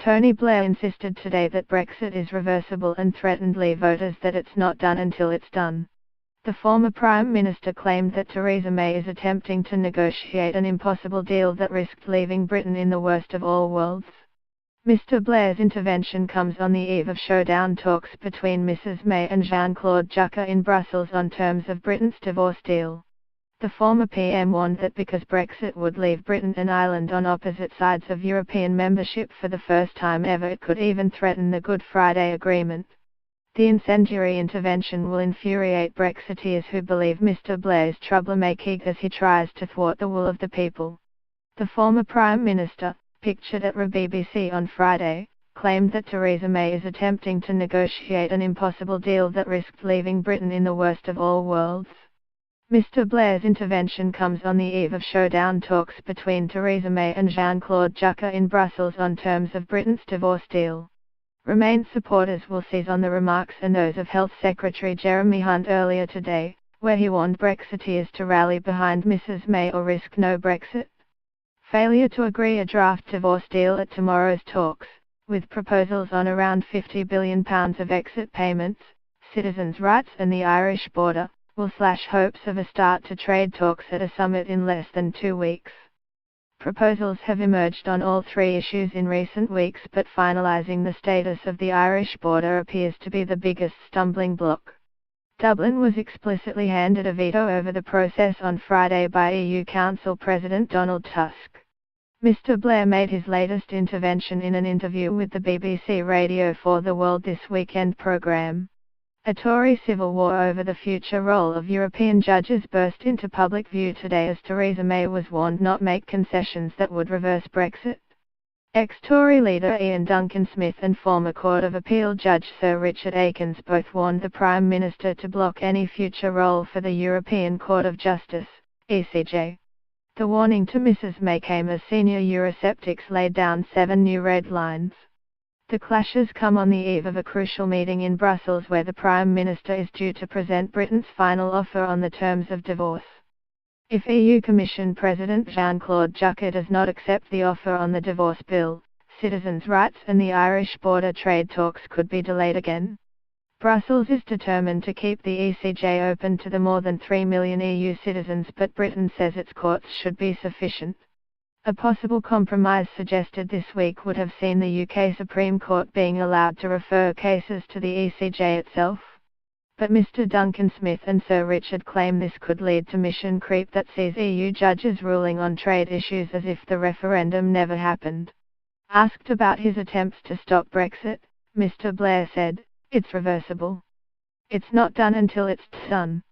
Tony Blair insisted today that Brexit is reversible and threatened Leave voters that it's not done until it's done. The former Prime Minister claimed that Theresa May is attempting to negotiate an impossible deal that risked leaving Britain in the worst of all worlds. Mr. Blair's intervention comes on the eve of showdown talks between Mrs. May and Jean-Claude Juncker in Brussels on terms of Britain's divorce deal. The former PM warned that because Brexit would leave Britain and Ireland on opposite sides of European membership for the first time ever, it could even threaten the Good Friday Agreement. The incendiary intervention will infuriate Brexiteers who believe Mr. Blair is troublemaking as he tries to thwart the will of the people. The former Prime Minister, pictured at BBC on Friday, claimed that Theresa May is attempting to negotiate an impossible deal that risked leaving Britain in the worst of all worlds. Mr. Blair's intervention comes on the eve of showdown talks between Theresa May and Jean-Claude Juncker in Brussels on terms of Britain's divorce deal. Remain supporters will seize on the remarks and those of Health Secretary Jeremy Hunt earlier today, where he warned Brexiteers to rally behind Mrs. May or risk no Brexit. Failure to agree a draft divorce deal at tomorrow's talks, with proposals on around £50 billion of exit payments, citizens' rights and the Irish border, will slash hopes of a start to trade talks at a summit in less than 2 weeks. Proposals have emerged on all three issues in recent weeks, but finalising the status of the Irish border appears to be the biggest stumbling block. Dublin was explicitly handed a veto over the process on Friday by EU Council President Donald Tusk. Mr. Blair made his latest intervention in an interview with the BBC Radio 4 The World This Weekend programme. A Tory civil war over the future role of European judges burst into public view today as Theresa May was warned not make concessions that would reverse Brexit. Ex-Tory leader Ian Duncan Smith and former Court of Appeal Judge Sir Richard Akins both warned the Prime Minister to block any future role for the European Court of Justice, ECJ. The warning to Mrs. May came as senior Eurosceptics laid down 7 new red lines. The clashes come on the eve of a crucial meeting in Brussels where the Prime Minister is due to present Britain's final offer on the terms of divorce. If EU Commission President Jean-Claude Juncker does not accept the offer on the divorce bill, citizens' rights and the Irish border trade talks could be delayed again. Brussels is determined to keep the ECJ open to the more than 3 million EU citizens, but Britain says its courts should be sufficient. A possible compromise suggested this week would have seen the UK Supreme Court being allowed to refer cases to the ECJ itself. But Mr. Duncan Smith and Sir Richard claim this could lead to mission creep that sees EU judges ruling on trade issues as if the referendum never happened. Asked about his attempts to stop Brexit, Mr. Blair said, "It's reversible. It's not done until it's done."